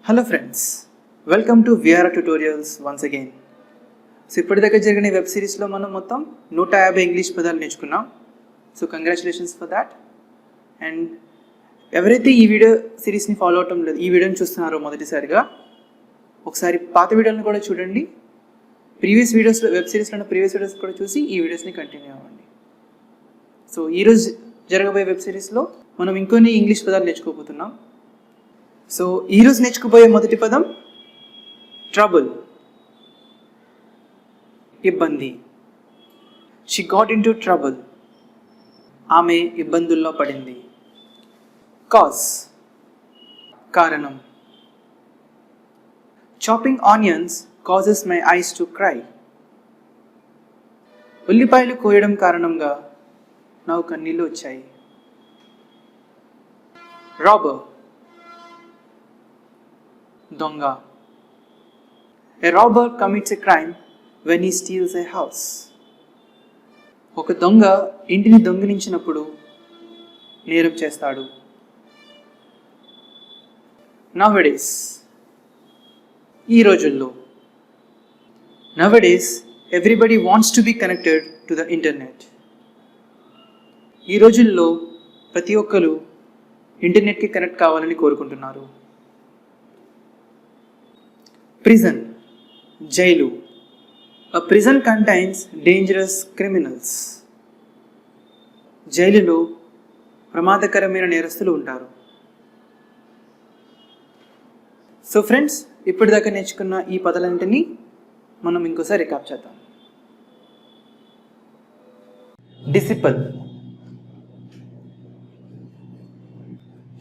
Hello friends, welcome to VR tutorials once again. So ఇప్పటిదాకా జరిగిన web సిరీస్లో మనం మొత్తం 150 ఇంగ్లీష్ పదాలు నేర్చుకున్నాం. So congratulations for that. And ఎవరైతే ఈ వీడియో సిరీస్ని ఫాలో అవటం లేదు, ఈ వీడియోని చూస్తున్నారో మొదటిసారిగా ఒకసారి పాత వీడియోలను కూడా చూడండి. ప్రీవియస్ వీడియోస్లో వెబ్ సిరీస్లో ఉన్న ప్రీవియస్ వీడియోస్ కూడా చూసి ఈ వీడియోస్ని కంటిన్యూ అవ్వండి. సో ఈరోజు జరగబోయే వెబ్ సిరీస్లో మనం ఇంకొన్ని ఇంగ్లీష్ పదాలు నేర్చుకోబోతున్నాం. సో ఈరోజు నేర్చుకోబోయే మొదటి పదం ట్రబుల్, ఇబ్బంది. She got in to trouble, ఆమె ఇబ్బందుల్లో పడింది. కాజ్, కారణం. Chopping onions causes my eyes to cry, ఉల్లిపాయలు కోయడం కారణంగా నాకు కన్నీళ్ళు వచ్చాయి. రాబర్, దొంగ. A robber commits a crime when he steals a house. ఒక దొంగ ఇంటిని దొంగిలించినప్పుడు నేరం చేస్తాడు. Nowadays, ఈ రోజుల్లో. Nowadays, everybody wants to be connected to the internet. ఈ రోజుల్లో ప్రతి ఒక్కరు ఇంటర్నెట్కి కనెక్ట్ కావాలని కోరుకుంటున్నారు. Prison, jail. A prison contains dangerous criminals. జైలులో ప్రమాదకరమైన నేరస్తులు ఉంటారు. సో ఫ్రెండ్స్, ఇప్పటిదాకా నేర్చుకున్న ఈ పదాలన్నింటినీ మనం ఇంకోసారి రికాప్ చేద్దాం. డిసిపుల్,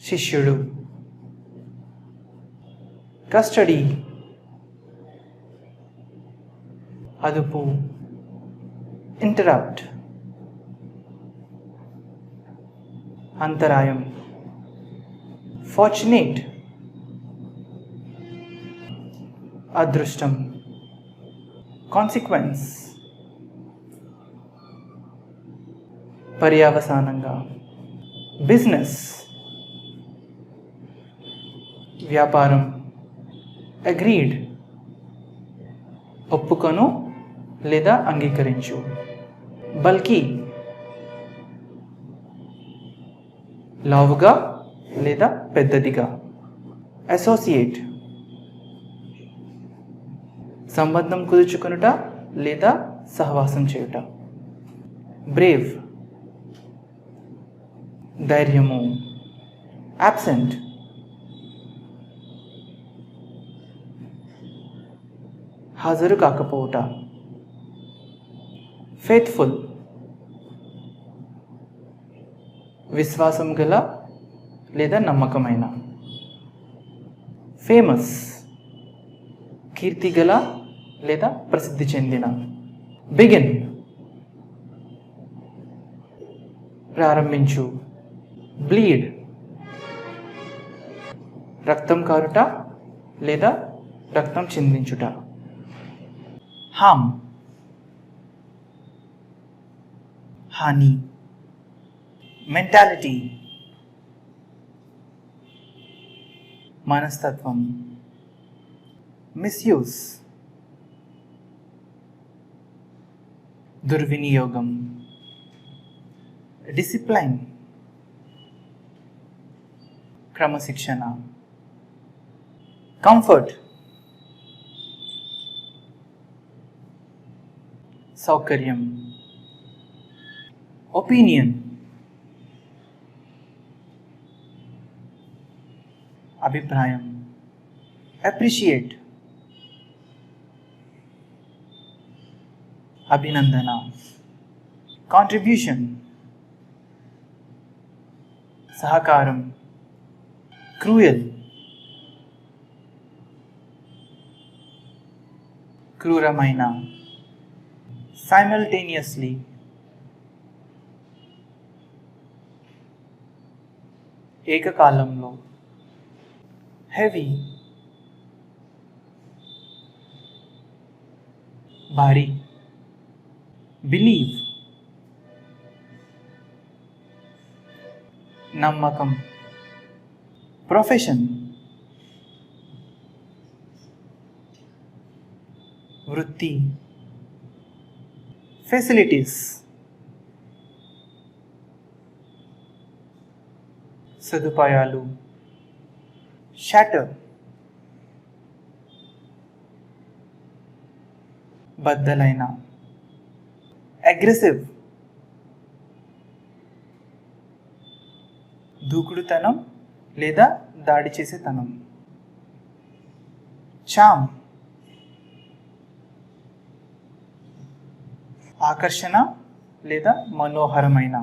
శిష్యుడు. కస్టడీ, అదుపు. ఇంటరప్ట్, అంతరాయం. ఫార్చునేట్, అదృష్టం. కాన్సిక్వెన్స్, పర్యవసానంగా. బిజినెస్, వ్యాపారం. అగ్రీడ్, ఒప్పుకొను లేదా అంగీకరించు. బల్కీ, లావుగా లేదా పెద్దదిగా. అసోసియేట్, సంబంధం కుదుర్చుకొనుట లేదా సహవాసం చేయుట. బ్రేవ్, ధైర్యము. అబ్సెంట్, హాజరు కాకపోవుట. ఫెయిత్ఫుల్, విశ్వాసం గల లేదా నమ్మకమైన. ఫేమస్, కీర్తి గల లేదా ప్రసిద్ధి చెందిన. బిగిన్, ప్రారంభించు. బ్లీడ్, రక్తం కారుట లేదా రక్తం చిందించుట. హామ్, హాని. మెంటాలిటీ, మనస్తత్వం. మిస్యూజ్, దుర్వినియోగం. డిసిప్లైన్, క్రమశిక్షణ. కంఫర్ట్, సౌకర్యం. ఒపీనియన్, అభిప్రాయం. అప్రిషియేట్, అభినందన. కాంట్రిబ్యూషన్, సహకారం. క్రూయల్, క్రూరమైన. simultaneously, ఏకకాలంలో. హెవీ, భారీ. బిలీవ్, నమ్మకం. ప్రొఫెషన్, వృత్తి. ఫెసిలిటీస్ సదుపాయాలు. షాటర్ బద్దలైన. అగ్రెసివ్ దూకుడుతనం లేదా దాడి చేసేతనం. చామ్ ఆకర్షణ లేదా మనోహరమైన.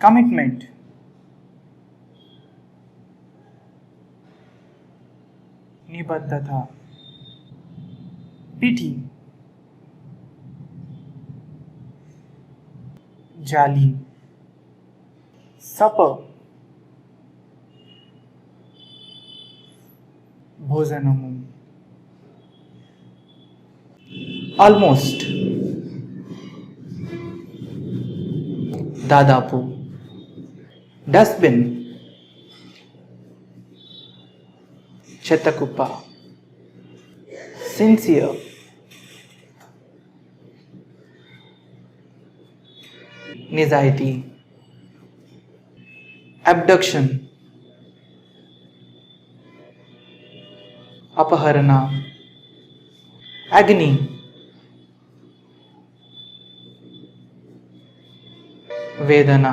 కమిట్మెంట్ నిబద్ధత. పిటి జాలి. సపర్ భోజనము. ఆల్మోస్ట్ దాదాపు. డస్ట్బిన్ చెత్తకుప్ప. సిన్సియర్ నిజాయితీ. అబ్డక్షన్ అపహరణ. అగ్ని వేదన.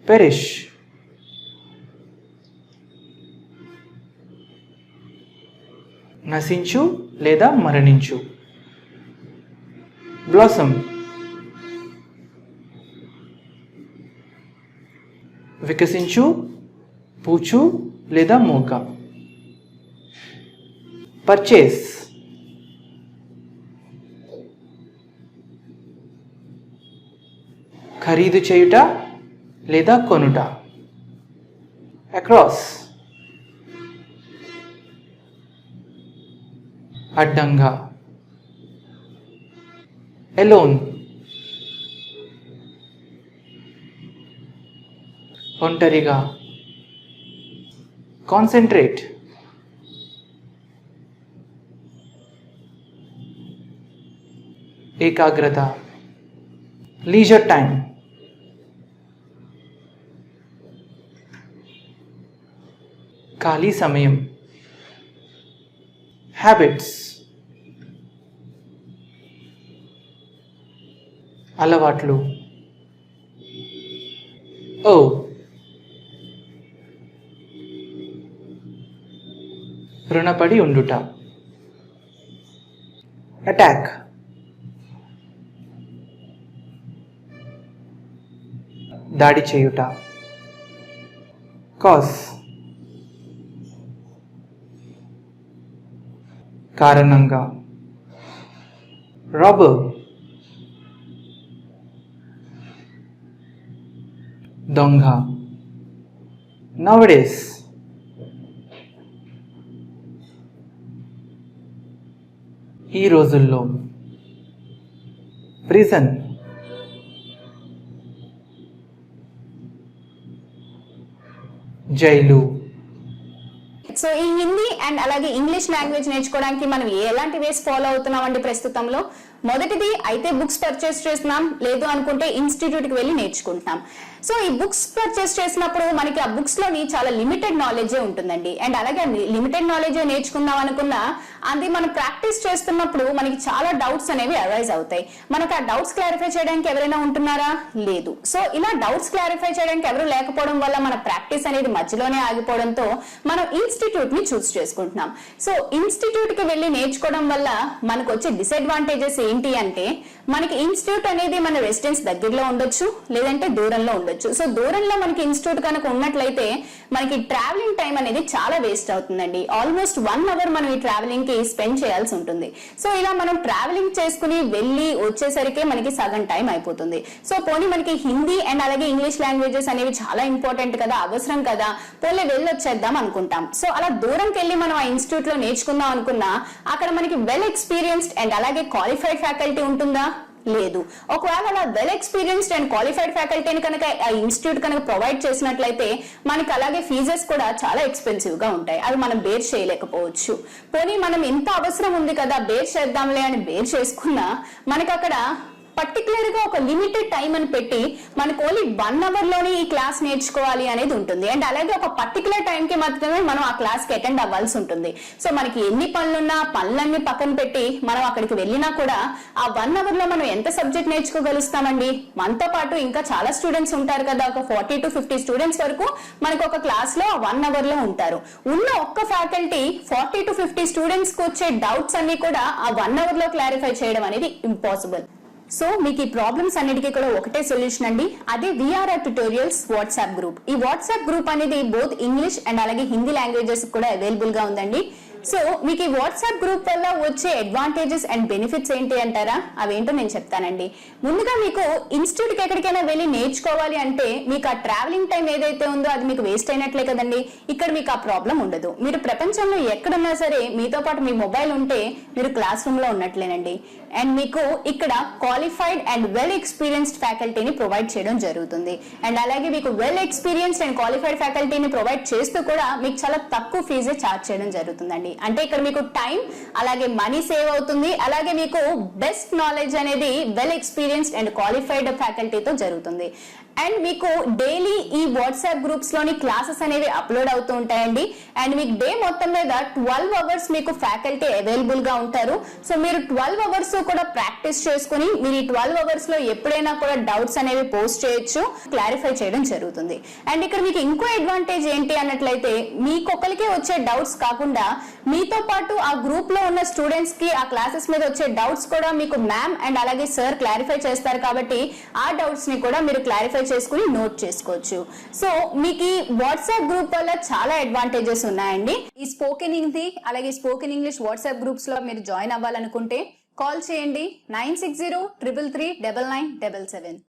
పెరిష్ నశించు లేదా మరణించు. బ్లాసమ్ వికసించు, పూచు లేదా మోక. పర్చేస్ ఖరీదు చేయుట లేదా కొనుట. అక్రాస్ అడ్డంగా. ఎలోన్ ఒంటరిగా. కాన్సంట్రేట్ ఏకాగ్రత. లీజర్ టైం ఖాళీ సమయం. హ్యాబిట్స్ అలవాట్లు. ఓ రుణపడి ఉండుట. అటాక్ దాడి చేయుట. కాజ్ కారణంగా. రాబర్ దొంగ. నౌడేస్ ఈ రోజుల్లో. Prison jail. సో ఈ హిందీ అండ్ అలాగే ఇంగ్లీష్ లాంగ్వేజ్ నేర్చుకోవడానికి మనం ఎలాంటి వేస్ ఫాలో అవుతున్నామండి ప్రస్తుతంలో? మొదటిది అయితే బుక్స్ పర్చేస్ చేస్తున్నాం, లేదు అనుకుంటే ఇన్స్టిట్యూట్కి వెళ్ళి నేర్చుకుంటున్నాం. సో ఈ బుక్స్ పర్చేస్ చేసినప్పుడు మనకి ఆ బుక్స్ లోని చాలా లిమిటెడ్ నాలెడ్జే ఉంటుందండి. అండ్ అలాగే లిమిటెడ్ నాలెడ్జే నేర్చుకుందాం అనుకున్నా అది మనం ప్రాక్టీస్ చేస్తున్నప్పుడు మనకి చాలా డౌట్స్ అనేవి అరైజ్ అవుతాయి. మనకు ఆ డౌట్స్ క్లారిఫై చేయడానికి ఎవరైనా ఉంటున్నారా? లేదు. సో ఇలా డౌట్స్ క్లారిఫై చేయడానికి ఎవరు లేకపోవడం వల్ల మన ప్రాక్టీస్ అనేది మధ్యలోనే ఆగిపోవడంతో మనం ఇన్స్టిట్యూట్ ని చూస్ చేసుకుంటున్నాం. సో ఇన్స్టిట్యూట్ కి వెళ్ళి నేర్చుకోవడం వల్ల మనకు వచ్చే డిసడ్వాంటేజెస్ ఏంటి అంటే, మనకి ఇన్స్టిట్యూట్ అనేది మన రెసిడెన్స్ దగ్గరలో ఉండొచ్చు, లేదంటే దూరంలో ఉండొచ్చు. సో దూరంలో మనకి ఇన్స్టిట్యూట్ కనుక ఉన్నట్లయితే మనకి ట్రావెలింగ్ టైం అనేది చాలా వేస్ట్ అవుతుందండి. ఆల్మోస్ట్ 1 hour మనం ఈ ట్రావెలింగ్ కి స్పెండ్ చేయాల్సి ఉంటుంది. సో ఇలా మనం ట్రావెలింగ్ చేసుకుని వెళ్ళి వచ్చేసరికి మనకి సగం టైం అయిపోతుంది. సో పోనీ మనకి హిందీ అండ్ అలాగే ఇంగ్లీష్ లాంగ్వేజెస్ అనేవి చాలా ఇంపార్టెంట్ కదా, అవసరం కదా, పోలే వెళ్ళొచ్చేద్దాం అనుకుంటాం. సో అలా దూరంకి వెళ్ళి మనం ఆ ఇన్స్టిట్యూట్ లో నేర్చుకుందాం అనుకున్నా అక్కడ మనకి వెల్ ఎక్స్పీరియన్స్డ్ అండ్ అలాగే క్వాలిఫైడ్ ఫ్యాకల్టీ ఉంటుందా? లేదు. ఒకవేళ అలా వెల్ ఎక్స్పీరియన్స్డ్ అండ్ క్వాలిఫైడ్ ఫ్యాకల్టీని కనుక ఆ ఇన్స్టిట్యూట్ కనుక ప్రొవైడ్ చేసినట్లయితే మనకి అలాగే ఫీజెస్ కూడా చాలా ఎక్స్పెన్సివ్ గా ఉంటాయి. అవి మనం బేర్ చేయలేకపోవచ్చు. పోనీ మనం ఇంత అవసరం ఉంది కదా బేర్ చేద్దాంలే అని బేర్ చేసుకున్నా మనకి అక్కడ పర్టికులర్ గా ఒక లిమిటెడ్ టైం అని పెట్టి మనకు ఓన్లీ 1 అవర్ లోనే ఈ క్లాస్ నేర్చుకోవాలి అనేది ఉంటుంది. అండ్ అలాగే ఒక పర్టికులర్ టైం కి మాత్రమే మనం ఆ క్లాస్ కి అటెండ్ అవ్వాల్సి ఉంటుంది. సో మనకి ఎన్ని పనులున్నా పనులన్నీ పక్కన పెట్టి మనం అక్కడికి వెళ్ళినా కూడా ఆ 1 అవర్ లో మనం ఎంత సబ్జెక్ట్ నేర్చుకోగలుగుతామండి? మనతో పాటు ఇంకా చాలా స్టూడెంట్స్ ఉంటారు కదా, ఒక 40 to 50 స్టూడెంట్స్ వరకు మనకు ఒక క్లాస్ లో 1 అవర్ లో ఉంటారు. ఉన్న ఒక్క ఫ్యాకల్టీ 40 to 50 స్టూడెంట్స్ కి వచ్చే డౌట్స్ అన్ని కూడా ఆ 1 అవర్ లో క్లారిఫై చేయడం అనేది ఇంపాసిబుల్. సో మీకు ఈ ప్రాబ్లమ్స్ అన్నిటికీ కూడా ఒకటే సొల్యూషన్ అండి, అదే విఆర్ఆర్ ట్యుటోరియల్స్ వాట్సాప్ గ్రూప్. ఈ వాట్సాప్ గ్రూప్ అనేది బోత్ ఇంగ్లీష్ అండ్ అలాగే హిందీ లాంగ్వేజెస్ కూడా అవైలబుల్ గా ఉందండి. సో మీకు ఈ వాట్సాప్ గ్రూప్ వల్ల వచ్చే అడ్వాంటేజెస్ అండ్ బెనిఫిట్స్ ఏంటి అంటారా? అవేంటో నేను చెప్తానండి. ముందుగా మీకు ఇన్స్టిట్యూట్ కి ఎక్కడికైనా వెళ్ళి నేర్చుకోవాలి అంటే మీకు ఆ ట్రావెలింగ్ టైం ఏదైతే ఉందో అది మీకు వేస్ట్ అయినట్లే కదండి. ఇక్కడ మీకు ఆ ప్రాబ్లం ఉండదు. మీరు ప్రపంచంలో ఎక్కడున్నా సరే మీతో పాటు మీ మొబైల్ ఉంటే మీరు క్లాస్ రూమ్ లో ఉన్నట్లేనండి. అండ్ మీకు ఇక్కడ క్వాలిఫైడ్ అండ్ వెల్ ఎక్స్పీరియన్స్డ్ ఫ్యాకల్టీని ప్రొవైడ్ చేయడం జరుగుతుంది. అండ్ అలాగే మీకు వెల్ ఎక్స్పీరియన్స్డ్ అండ్ క్వాలిఫైడ్ ఫ్యాకల్టీని ప్రొవైడ్ చేస్తూ కూడా మీకు చాలా తక్కువ ఫీజే ఛార్జ్ చేయడం జరుగుతుందండి. అంటే ఇక్కడ మీకు టైం అలాగే మనీ సేవ్ అవుతుంది. అలాగే మీకు బెస్ట్ నాలెడ్జ్ అనేది వెల్ ఎక్స్పీరియన్స్డ్ అండ్ క్వాలిఫైడ్ ఫ్యాకల్టీతో జరుగుతుంది. అండ్ మీకు డైలీ ఈ వాట్సాప్ గ్రూప్స్ లోని క్లాసెస్ అనేవి అప్లోడ్ అవుతూ ఉంటాయండి. అండ్ మీకు డే మొత్తం మీద 12 అవర్స్ మీకు ఫ్యాకల్టీ అవైలబుల్ గా ఉంటారు. సో మీరు 12 అవర్స్ కూడా ప్రాక్టీస్ చేసుకుని మీరు ఈ 12 అవర్స్ లో ఎప్పుడైనా కూడా డౌట్స్ అనేవి పోస్ట్ చేయొచ్చు, క్లారిఫై చేయడం జరుగుతుంది. అండ్ ఇక్కడ మీకు ఇంకో అడ్వాంటేజ్ ఏంటి అన్నట్లయితే మీకొకరికే వచ్చే డౌట్స్ కాకుండా మీతో పాటు ఆ గ్రూప్ లో ఉన్న స్టూడెంట్స్ కి ఆ క్లాసెస్ మీద వచ్చే డౌట్స్ కూడా మీకు మ్యామ్ అండ్ అలాగే సార్ క్లారిఫై చేస్తారు. కాబట్టి ఆ డౌట్స్ ని కూడా మీరు క్లారిఫై చేసుకుని నోట్ చేసుకోవచ్చు. సో మీకు ఈ వాట్సాప్ గ్రూప్ వల్ల చాలా అడ్వాంటేజెస్ ఉన్నాయండి. ఈ స్పోకెన్ హిందీ అలాగే స్పోకెన్ ఇంగ్లీష్ వాట్సాప్ గ్రూప్స్ లో మీరు జాయిన్ అవ్వాలనుకుంటే కాల్ చేయండి 9603339977.